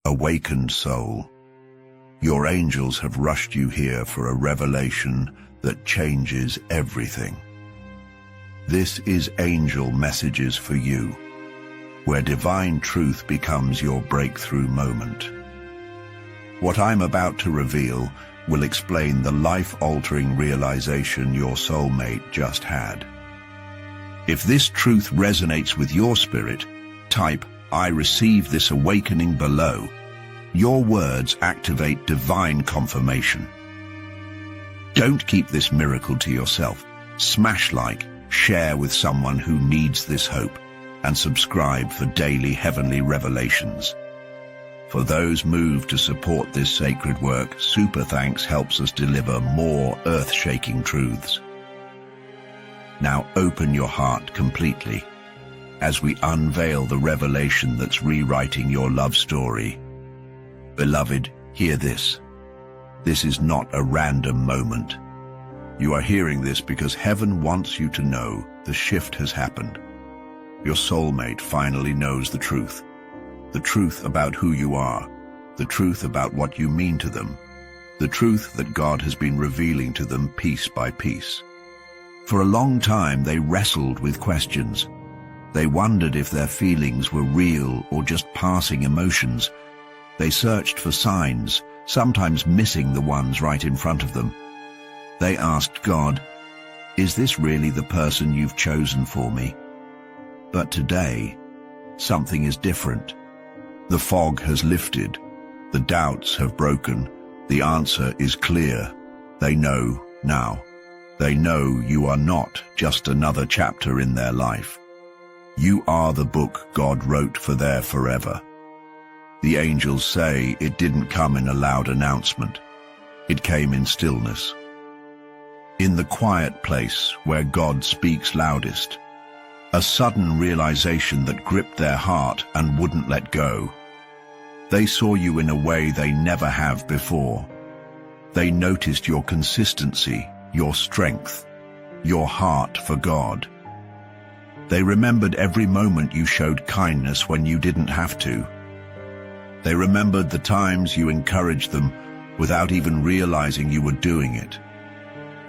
Awakened soul, your angels have rushed you here for a revelation that changes everything. This is Angel Messages for You, where divine truth becomes your breakthrough moment. What I'm about to reveal will explain the life-altering realization your soulmate just had. If this truth resonates with your spirit, type, "I receive this awakening" below. Your words activate divine confirmation. Don't keep this miracle to yourself. Smash like, share with someone who needs this hope, and subscribe for daily heavenly revelations. For those moved to support this sacred work, super thanks helps us deliver more earth-shaking truths. Now open your heart completely as we unveil the revelation that's rewriting your love story. Beloved, hear this. This is not a random moment. You are hearing this because heaven wants you to know the shift has happened. Your soulmate finally knows the truth. The truth about who you are. The truth about what you mean to them. The truth that God has been revealing to them piece by piece. For a long time they wrestled with questions. They wondered if their feelings were real or just passing emotions. They searched for signs, sometimes missing the ones right in front of them. They asked God, "Is this really the person you've chosen for me?" But today, something is different. The fog has lifted. The doubts have broken. The answer is clear. They know now. They know you are not just another chapter in their life. You are the book God wrote for their forever. The angels say it didn't come in a loud announcement. It came in stillness. In the quiet place where God speaks loudest. A sudden realization that gripped their heart and wouldn't let go. They saw you in a way they never have before. They noticed your consistency, your strength, your heart for God. They remembered every moment you showed kindness when you didn't have to. They remembered the times you encouraged them without even realizing you were doing it.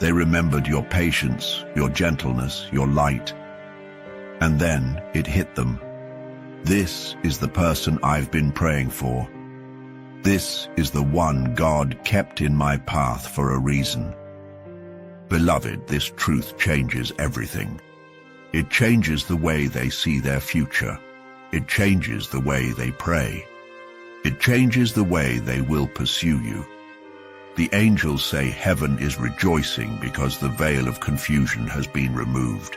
They remembered your patience, your gentleness, your light. And then it hit them. This is the person I've been praying for. This is the one God kept in my path for a reason. Beloved, this truth changes everything. It changes the way they see their future. It changes the way they pray. It changes the way they will pursue you. The angels say heaven is rejoicing because the veil of confusion has been removed.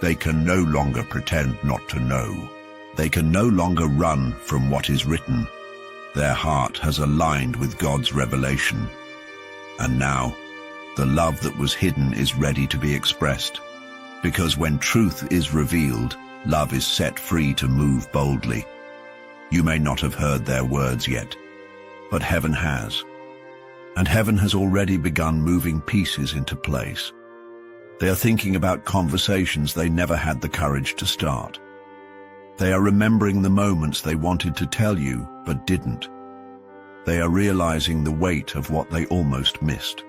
They can no longer pretend not to know. They can no longer run from what is written. Their heart has aligned with God's revelation. And now, the love that was hidden is ready to be expressed. Because when truth is revealed, love is set free to move boldly. You may not have heard their words yet, but heaven has. And heaven has already begun moving pieces into place. They are thinking about conversations they never had the courage to start. They are remembering the moments they wanted to tell you, but didn't. They are realizing the weight of what they almost missed.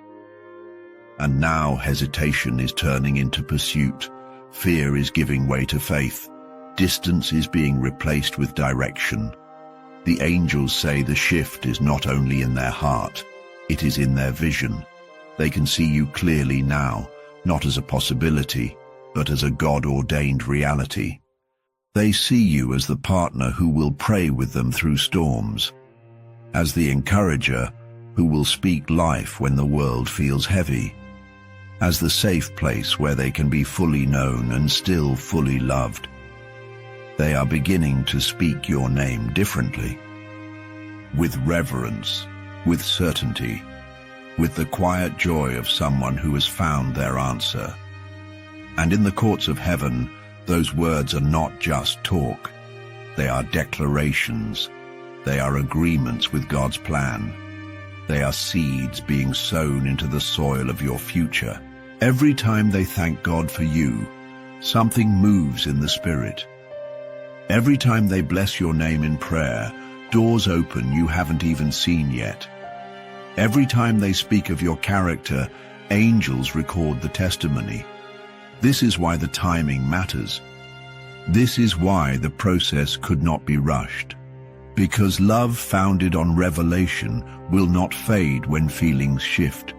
And now hesitation is turning into pursuit. Fear is giving way to faith. Distance is being replaced with direction. The angels say the shift is not only in their heart, it is in their vision. They can see you clearly now, not as a possibility, but as a God-ordained reality. They see you as the partner who will pray with them through storms, as the encourager who will speak life when the world feels heavy, as the safe place where they can be fully known and still fully loved. They are beginning to speak your name differently, with reverence, with certainty, with the quiet joy of someone who has found their answer. And in the courts of heaven, those words are not just talk. They are declarations. They are agreements with God's plan. They are seeds being sown into the soil of your future. Every time they thank God for you, something moves in the spirit. Every time they bless your name in prayer, doors open you haven't even seen yet. Every time they speak of your character, angels record the testimony. This is why the timing matters. This is why the process could not be rushed. Because love founded on revelation will not fade when feelings shift.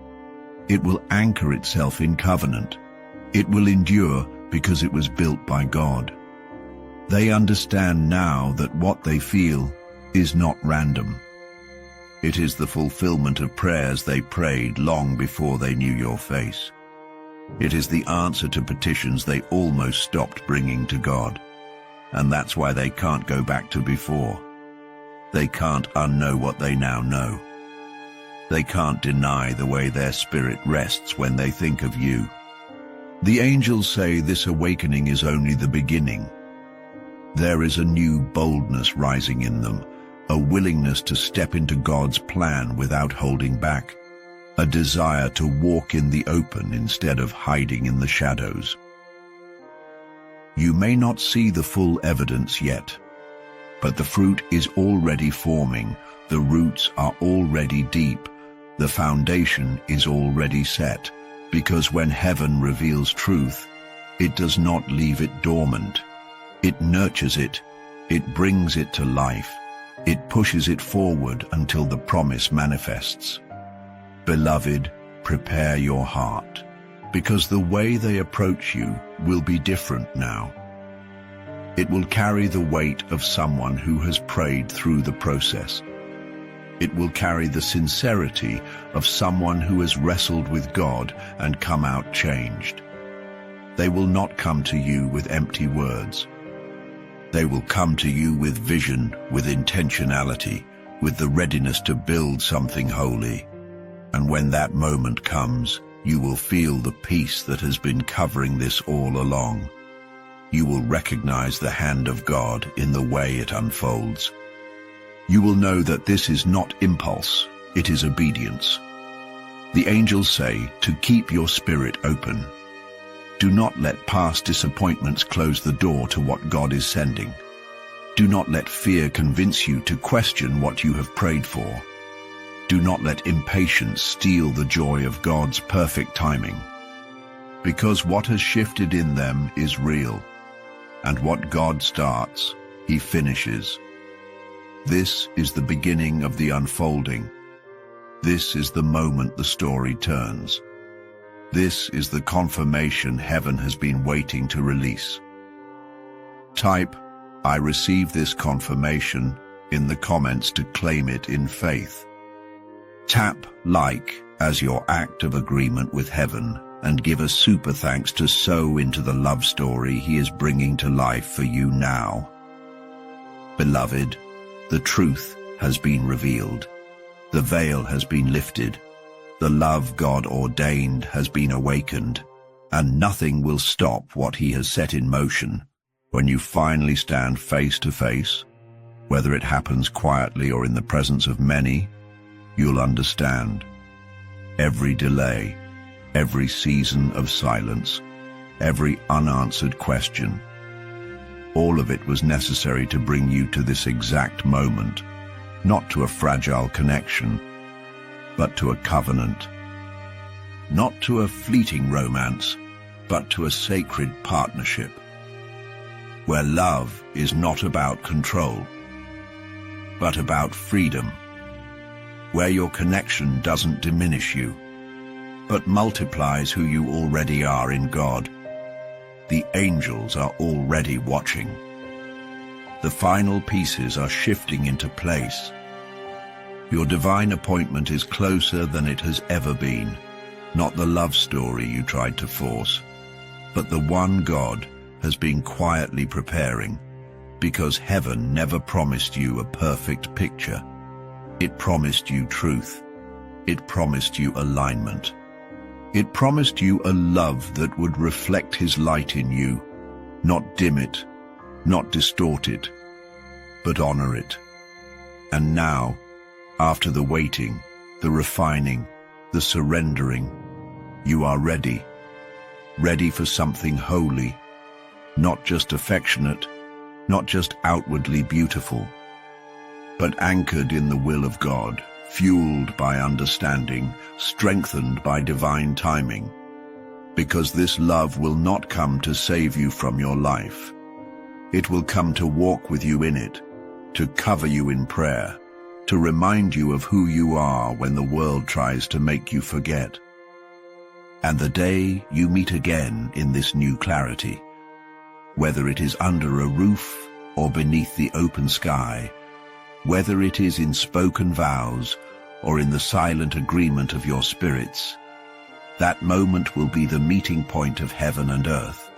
It will anchor itself in covenant. It will endure because it was built by God. They understand now that what they feel is not random. It is the fulfillment of prayers they prayed long before they knew your face. It is the answer to petitions they almost stopped bringing to God. And that's why they can't go back to before. They can't unknow what they now know. They can't deny the way their spirit rests when they think of you. The angels say this awakening is only the beginning. There is a new boldness rising in them, a willingness to step into God's plan without holding back, a desire to walk in the open instead of hiding in the shadows. You may not see the full evidence yet, but the fruit is already forming, the roots are already deep, the foundation is already set, because when heaven reveals truth, it does not leave it dormant. It nurtures it, it brings it to life, it pushes it forward until the promise manifests. Beloved, prepare your heart, because the way they approach you will be different now. It will carry the weight of someone who has prayed through the process. It will carry the sincerity of someone who has wrestled with God and come out changed. They will not come to you with empty words. They will come to you with vision, with intentionality, with the readiness to build something holy. And when that moment comes, you will feel the peace that has been covering this all along. You will recognize the hand of God in the way it unfolds. You will know that this is not impulse, it is obedience. The angels say to keep your spirit open. Do not let past disappointments close the door to what God is sending. Do not let fear convince you to question what you have prayed for. Do not let impatience steal the joy of God's perfect timing. Because what has shifted in them is real, and what God starts, He finishes. This is the beginning of the unfolding. This is the moment the story turns. This is the confirmation heaven has been waiting to release. Type, "I receive this confirmation," in the comments to claim it in faith. Tap like as your act of agreement with heaven and give a super thanks to sow into the love story He is bringing to life for you now. Beloved, the truth has been revealed. The veil has been lifted. The love God ordained has been awakened, and nothing will stop what He has set in motion. When you finally stand face to face, whether it happens quietly or in the presence of many, you'll understand. Every delay, every season of silence, every unanswered question, all of it was necessary to bring you to this exact moment, not to a fragile connection, but to a covenant. Not to a fleeting romance, but to a sacred partnership, where love is not about control, but about freedom, where your connection doesn't diminish you, but multiplies who you already are in God. The angels are already watching. The final pieces are shifting into place. Your divine appointment is closer than it has ever been. Not the love story you tried to force, but the one God has been quietly preparing, because heaven never promised you a perfect picture. It promised you truth. It promised you alignment. It promised you a love that would reflect His light in you, not dim it, not distort it, but honor it. And now, after the waiting, the refining, the surrendering, you are ready. Ready for something holy, not just affectionate, not just outwardly beautiful. but anchored in the will of God, fueled by understanding, strengthened by divine timing. Because this love will not come to save you from your life. It will come to walk with you in it, to cover you in prayer, to remind you of who you are when the world tries to make you forget. And the day you meet again in this new clarity, whether it is under a roof or beneath the open sky, whether it is in spoken vows or in the silent agreement of your spirits, that moment will be the meeting point of heaven and earth,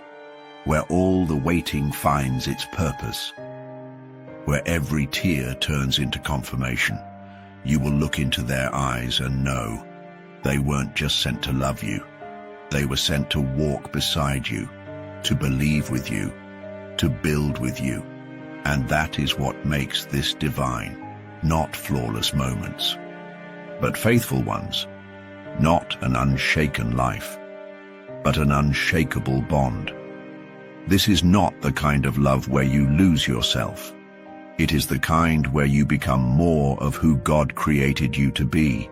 where all the waiting finds its purpose, where every tear turns into confirmation. You will look into their eyes and know they weren't just sent to love you. They were sent to walk beside you, to believe with you, to build with you. And that is what makes this divine, not flawless moments, but faithful ones, not an unshaken life, but an unshakable bond. This is not the kind of love where you lose yourself. It is the kind where you become more of who God created you to be,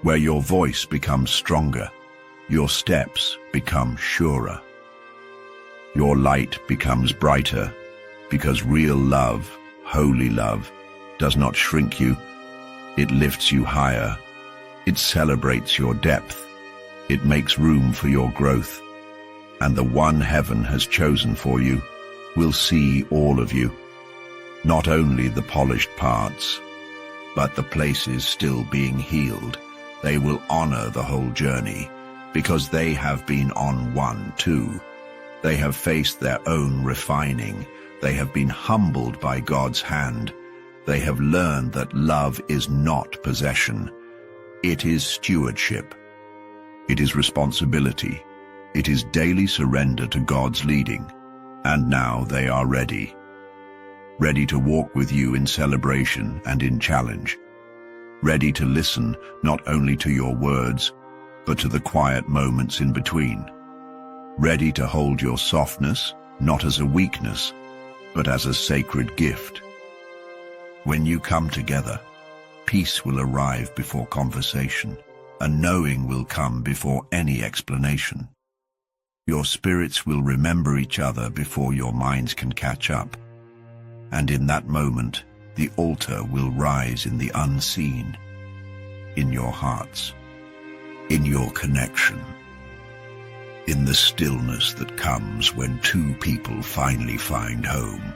where your voice becomes stronger, your steps become surer, your light becomes brighter, because real love, holy love, does not shrink you. It lifts you higher. It celebrates your depth. It makes room for your growth. And the one heaven has chosen for you will see all of you, not only the polished parts, but the places still being healed. They will honor the whole journey, because they have been on one too. They have faced their own refining. They have been humbled by God's hand. They have learned that love is not possession. It is stewardship. It is responsibility. It is daily surrender to God's leading. And now they are ready. Ready to walk with you in celebration and in challenge. Ready to listen not only to your words, but to the quiet moments in between. Ready to hold your softness, not as a weakness, but as a sacred gift. When you come together, peace will arrive before conversation, and knowing will come before any explanation. Your spirits will remember each other before your minds can catch up. And in that moment, the altar will rise in the unseen, in your hearts, in your connection, in the stillness that comes when two people finally find home.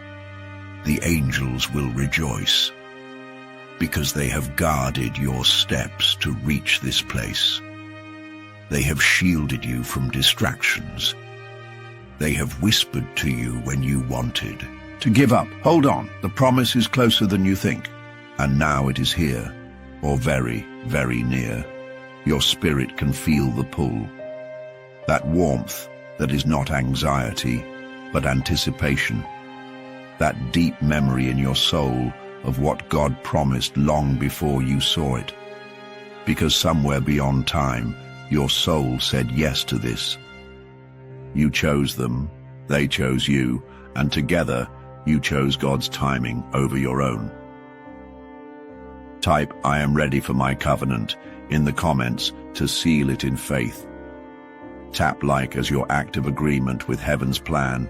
The angels will rejoice, because they have guarded your steps to reach this place. They have shielded you from distractions. They have whispered to you when you wanted to give up. Hold on, the promise is closer than you think. And now it is here, or very, very near. Your spirit can feel the pull. That warmth that is not anxiety, but anticipation. That deep memory in your soul of what God promised long before you saw it. Because somewhere beyond time, your soul said yes to this. You chose them, they chose you, and together you chose God's timing over your own. Type "I am ready for my covenant" in the comments to seal it in faith. Tap like as your act of agreement with heaven's plan.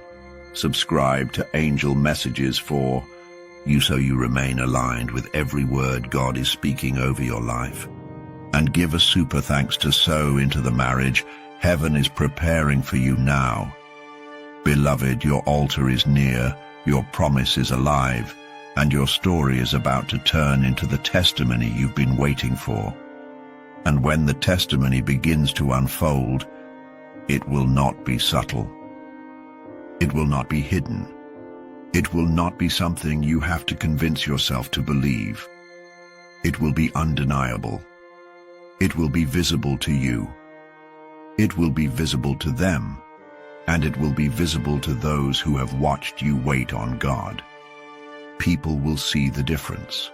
Subscribe to Angel Messages for you so you remain aligned with every word God is speaking over your life. And give a super thanks to sow into the marriage heaven is preparing for you now. Beloved, your altar is near, your promise is alive, and your story is about to turn into the testimony you've been waiting for. And when the testimony begins to unfold, it will not be subtle. It will not be hidden. It will not be something you have to convince yourself to believe. It will be undeniable. It will be visible to you. It will be visible to them, and it will be visible to those who have watched you wait on God. People will see the difference.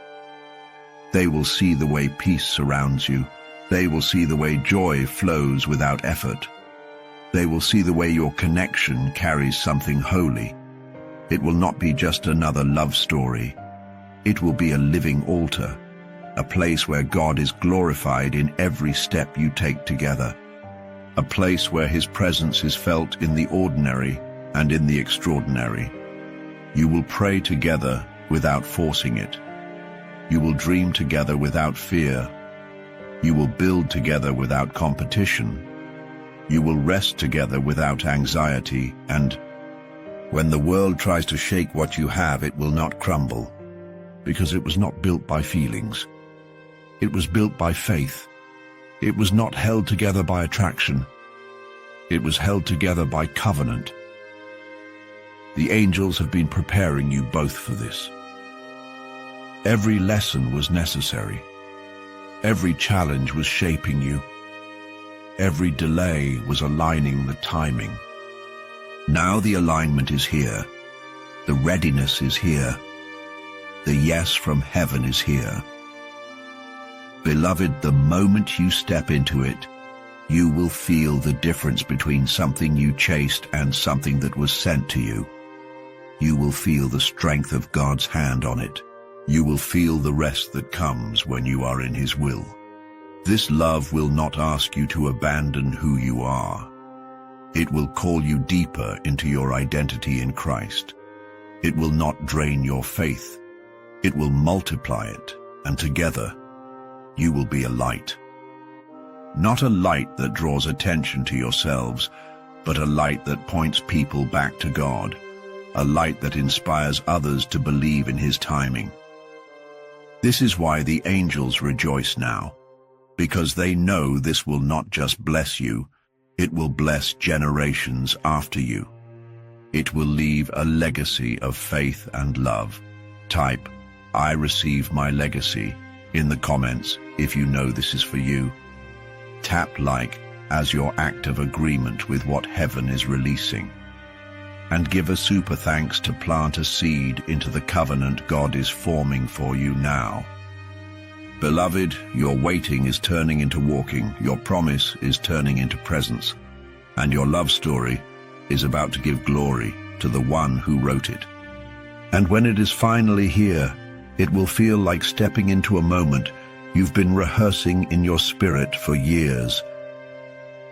They will see the way peace surrounds you. They will see the way joy flows without effort. They will see the way your connection carries something holy. It will not be just another love story. It will be a living altar, a place where God is glorified in every step you take together, a place where His presence is felt in the ordinary and in the extraordinary. You will pray together without forcing it. You will dream together without fear. You will build together without competition. You will rest together without anxiety, and when the world tries to shake what you have, it will not crumble, because it was not built by feelings. It was built by faith. It was not held together by attraction. It was held together by covenant. The angels have been preparing you both for this. Every lesson was necessary. Every challenge was shaping you. Every delay was aligning the timing. Now the alignment is here. The readiness is here. The yes from heaven is here. Beloved, the moment you step into it, you will feel the difference between something you chased and something that was sent to you. You will feel the strength of God's hand on it. You will feel the rest that comes when you are in His will. This love will not ask you to abandon who you are. It will call you deeper into your identity in Christ. It will not drain your faith. It will multiply it, and together, you will be a light. Not a light that draws attention to yourselves, but a light that points people back to God. A light that inspires others to believe in His timing. This is why the angels rejoice now, because they know this will not just bless you, it will bless generations after you. It will leave a legacy of faith and love. Type, "I receive my legacy," in the comments if you know this is for you. Tap like as your act of agreement with what heaven is releasing. And give a super thanks to plant a seed into the covenant God is forming for you now. Beloved, your waiting is turning into walking, your promise is turning into presence, and your love story is about to give glory to the one who wrote it. And when it is finally here, it will feel like stepping into a moment you've been rehearsing in your spirit for years.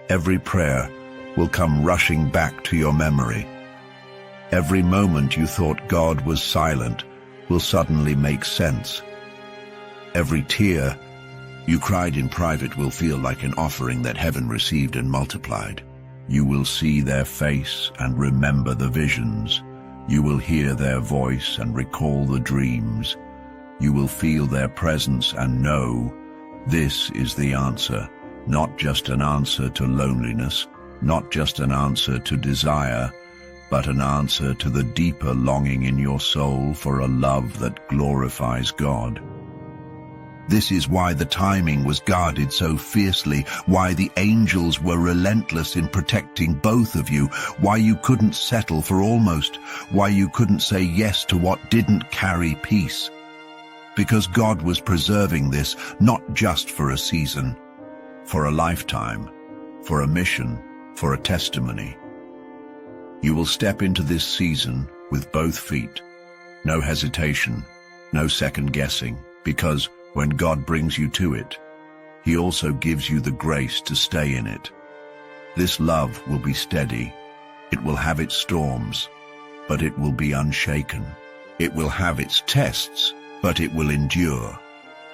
Every prayer will come rushing back to your memory. Every moment you thought God was silent will suddenly make sense. Every tear you cried in private will feel like an offering that heaven received and multiplied. You will see their face and remember the visions. You will hear their voice and recall the dreams. You will feel their presence and know this is the answer, not just an answer to loneliness, not just an answer to desire, but an answer to the deeper longing in your soul for a love that glorifies God. This is why the timing was guarded so fiercely, why the angels were relentless in protecting both of you, why you couldn't settle for almost, why you couldn't say yes to what didn't carry peace. Because God was preserving this not just for a season, for a lifetime, for a mission, for a testimony. You will step into this season with both feet. No hesitation, no second guessing, because when God brings you to it, He also gives you the grace to stay in it. This love will be steady. It will have its storms, but it will be unshaken. It will have its tests, but it will endure.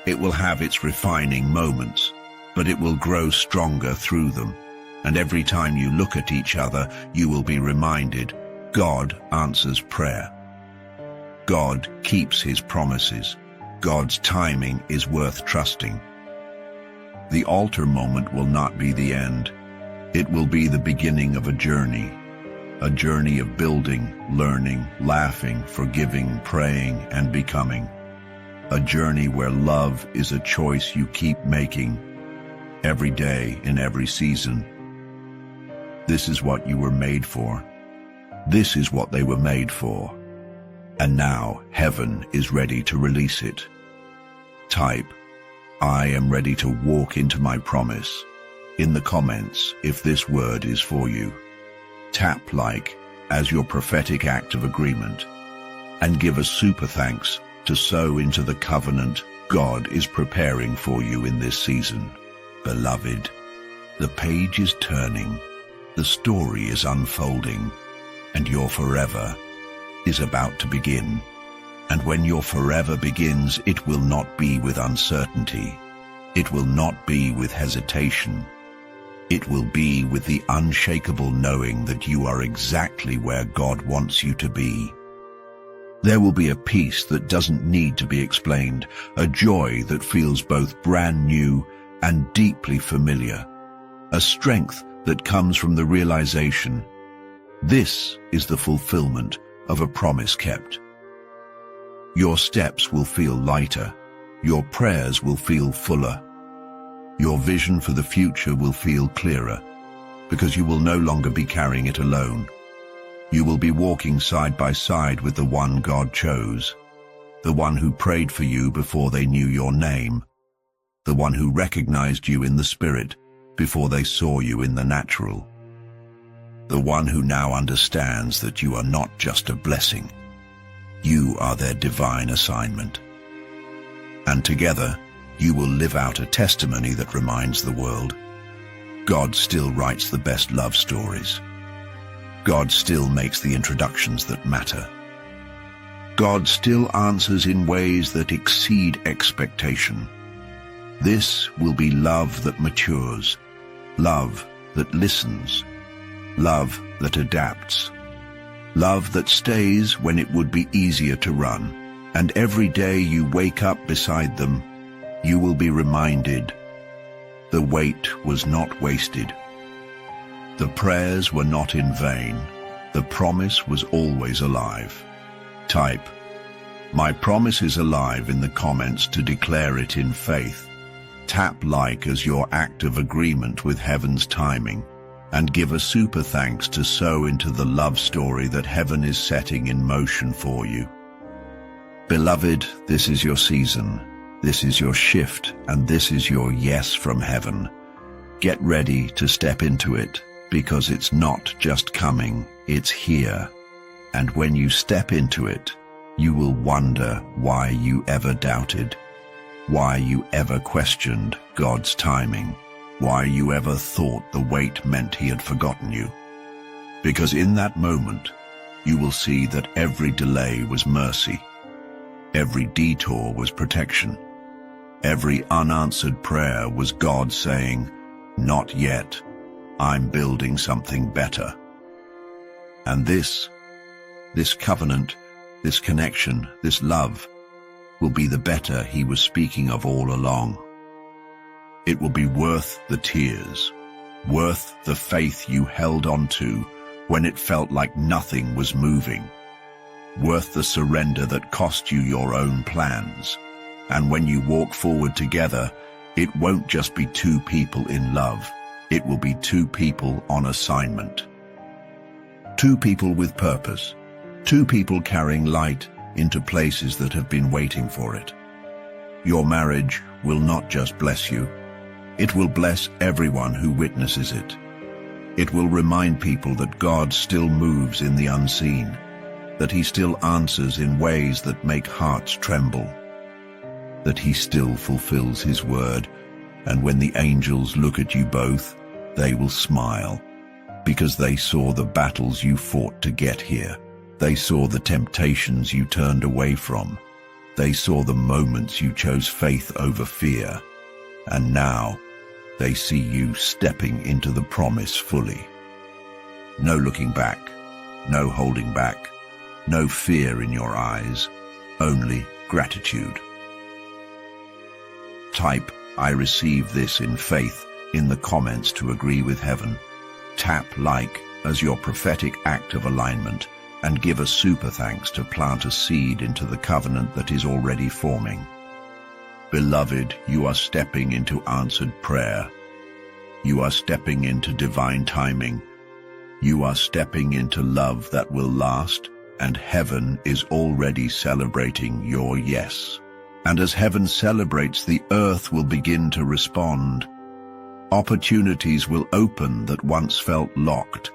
It will have its refining moments, but it will grow stronger through them. And every time you look at each other, you will be reminded, God answers prayer. God keeps His promises. God's timing is worth trusting. The altar moment will not be the end. It will be the beginning of a journey of building, learning, laughing, forgiving, praying, and becoming. A journey where love is a choice you keep making every day in every season. This is what you were made for. This is what they were made for. And now heaven is ready to release it. Type, "I am ready to walk into my promise," in the comments if this word is for you. Tap like as your prophetic act of agreement, and give a super thanks to sow into the covenant God is preparing for you in this season. Beloved, the page is turning, the story is unfolding, and your forever is about to begin. And when your forever begins, it will not be with uncertainty. It will not be with hesitation. It will be with the unshakable knowing that you are exactly where God wants you to be. There will be a peace that doesn't need to be explained, a joy that feels both brand new and deeply familiar, a strength that comes from the realization, this is the fulfillment of a promise kept. Your steps will feel lighter, your prayers will feel fuller, your vision for the future will feel clearer, because you will no longer be carrying it alone. You will be walking side by side with the one God chose, the one who prayed for you before they knew your name, the one who recognized you in the spirit before they saw you in the natural, the one who now understands that you are not just a blessing, you are their divine assignment. And together, you will live out a testimony that reminds the world, God still writes the best love stories. God still makes the introductions that matter. God still answers in ways that exceed expectation. This will be love that matures, love that listens, love that adapts, love that stays when it would be easier to run. And every day you wake up beside them, you will be reminded, the wait was not wasted. The prayers were not in vain. The promise was always alive. Type, "My promise is alive" in the comments to declare it in faith. Tap like as your act of agreement with heaven's timing, and give a super thanks to sow into the love story that heaven is setting in motion for you. Beloved, this is your season. This is your shift, and this is your yes from heaven. Get ready to step into it, because it's not just coming, it's here. And when you step into it, you will wonder why you ever doubted, why you ever questioned God's timing, why you ever thought the wait meant he had forgotten you. Because in that moment, you will see that every delay was mercy, every detour was protection, every unanswered prayer was God saying, "Not yet. I'm building something better." And this covenant, this connection, this love, will be the better he was speaking of all along. It will be worth the tears, worth the faith you held on to when it felt like nothing was moving, worth the surrender that cost you your own plans. And when you walk forward together, it won't just be two people in love. It will be two people on assignment. Two people with purpose. Two people carrying light into places that have been waiting for it. Your marriage will not just bless you. It will bless everyone who witnesses it. It will remind people that God still moves in the unseen, that he still answers in ways that make hearts tremble, that he still fulfills his word. And when the angels look at you both, they will smile, because they saw the battles you fought to get here. They saw the temptations you turned away from. They saw the moments you chose faith over fear. And now, they see you stepping into the promise fully. No looking back, no holding back, no fear in your eyes, only gratitude. Type, "I receive this in faith" in the comments to agree with heaven. Tap like as your prophetic act of alignment, and give a super thanks to plant a seed into the covenant that is already forming. Beloved, you are stepping into answered prayer. You are stepping into divine timing. You are stepping into love that will last, and heaven is already celebrating your yes. And as heaven celebrates, the earth will begin to respond. Opportunities will open that once felt locked.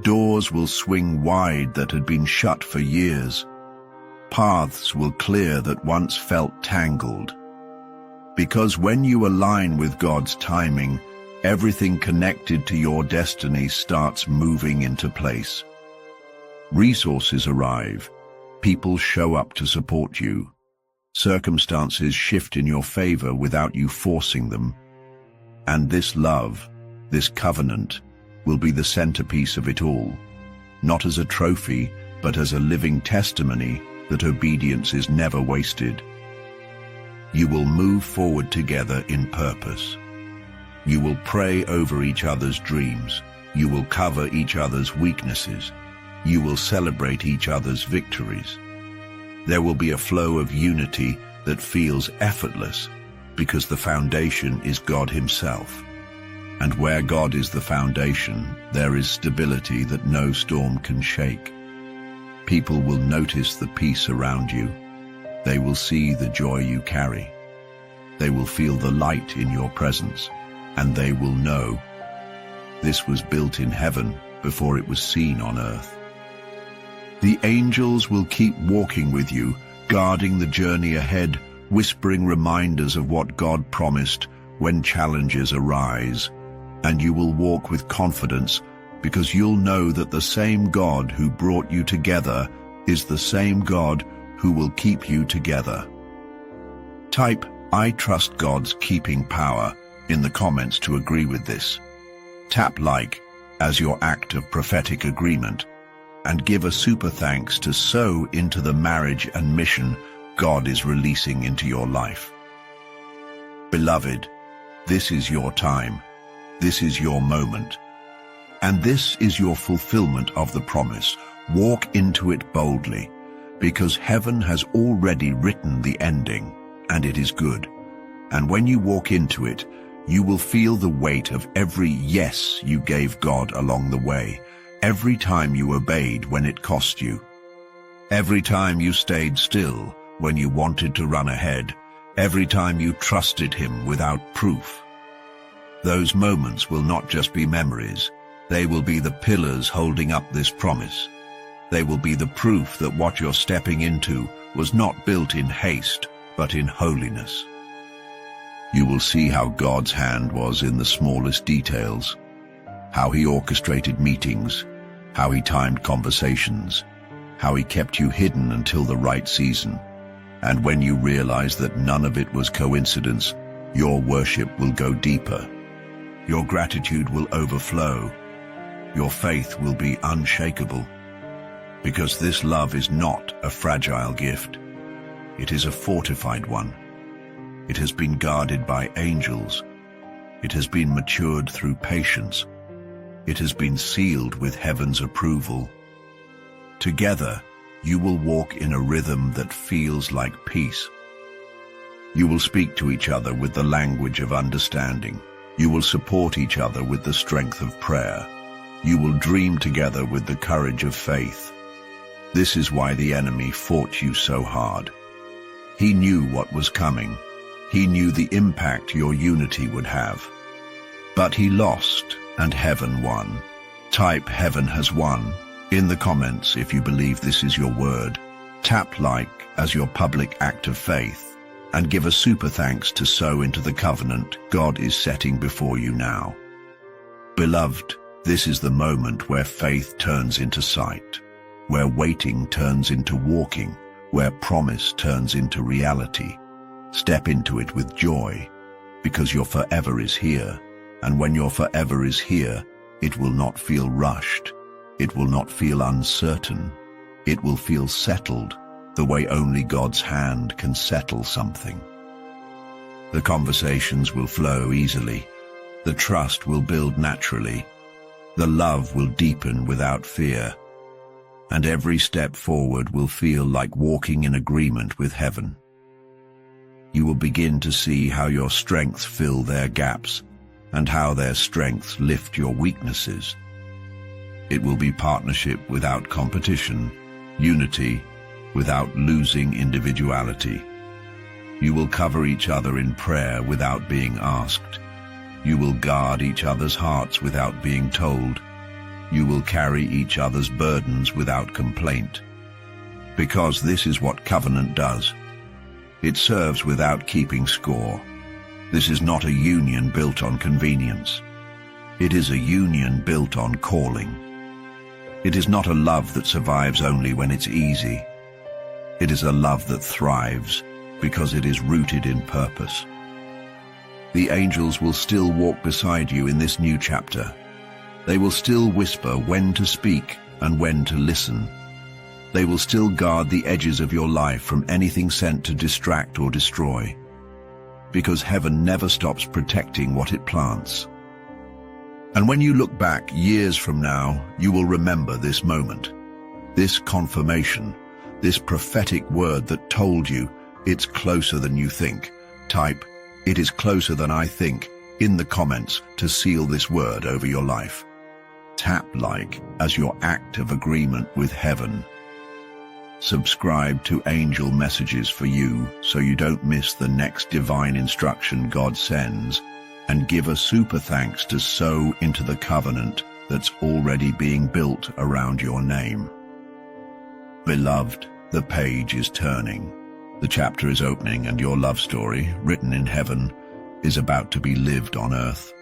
Doors will swing wide that had been shut for years. Paths will clear that once felt tangled. Because when you align with God's timing, everything connected to your destiny starts moving into place. Resources arrive. People show up to support you. Circumstances shift in your favor without you forcing them. And this love, this covenant, will be the centerpiece of it all, not as a trophy, but as a living testimony that obedience is never wasted. You will move forward together in purpose. You will pray over each other's dreams. You will cover each other's weaknesses. You will celebrate each other's victories. There will be a flow of unity that feels effortless because the foundation is God Himself. And where God is the foundation, there is stability that no storm can shake. People will notice the peace around you. They will see the joy you carry. They will feel the light in your presence, and they will know this was built in heaven before it was seen on earth. The angels will keep walking with you, guarding the journey ahead, whispering reminders of what God promised when challenges arise. And you will walk with confidence because you'll know that the same God who brought you together is the same God who will keep you together. Type, "I trust God's keeping power" in the comments to agree with this. Tap like as your act of prophetic agreement, and give a super thanks to sow into the marriage and mission God is releasing into your life. Beloved, this is your time. This is your moment. And this is your fulfillment of the promise. Walk into it boldly, because heaven has already written the ending, and it is good. And when you walk into it, you will feel the weight of every yes you gave God along the way, every time you obeyed when it cost you, every time you stayed still when you wanted to run ahead, every time you trusted Him without proof. Those moments will not just be memories. They will be the pillars holding up this promise. They will be the proof that what you're stepping into was not built in haste, but in holiness. You will see how God's hand was in the smallest details, how He orchestrated meetings, how He timed conversations, how He kept you hidden until the right season. And when you realize that none of it was coincidence, your worship will go deeper. Your gratitude will overflow. Your faith will be unshakable. Because this love is not a fragile gift. It is a fortified one. It has been guarded by angels. It has been matured through patience. It has been sealed with heaven's approval. Together, you will walk in a rhythm that feels like peace. You will speak to each other with the language of understanding. You will support each other with the strength of prayer. You will dream together with the courage of faith. This is why the enemy fought you so hard. He knew what was coming. He knew the impact your unity would have. But he lost, and heaven won. Type "Heaven has won" in the comments if you believe this is your word. Tap like as your public act of faith, and give a super thanks to sow into the covenant God is setting before you now. Beloved, this is the moment where faith turns into sight, where waiting turns into walking, where promise turns into reality. Step into it with joy, because your forever is here. And when your forever is here, it will not feel rushed. It will not feel uncertain. It will feel settled, the way only God's hand can settle something. The conversations will flow easily. The trust will build naturally. The love will deepen without fear. And every step forward will feel like walking in agreement with heaven. You will begin to see how your strengths fill their gaps, and how their strengths lift your weaknesses. It will be partnership without competition, unity without losing individuality. You will cover each other in prayer without being asked. You will guard each other's hearts without being told. You will carry each other's burdens without complaint. because this is what covenant does. It serves without keeping score. This is not a union built on convenience. It is a union built on calling. It is not a love that survives only when it's easy. It is a love that thrives because it is rooted in purpose. The angels will still walk beside you in this new chapter. They will still whisper when to speak and when to listen. They will still guard the edges of your life from anything sent to distract or destroy, because heaven never stops protecting what it plants. And when you look back years from now, you will remember this moment, this confirmation, this prophetic word that told you it's closer than you think. Type, "It is closer than I think," in the comments to seal this word over your life. Tap like as your act of agreement with heaven. Subscribe to Angel Messages for you so you don't miss the next divine instruction God sends, and give a super thanks to sow into the covenant that's already being built around your name. Beloved, the page is turning. The chapter is opening and your love story, written in heaven, is about to be lived on earth.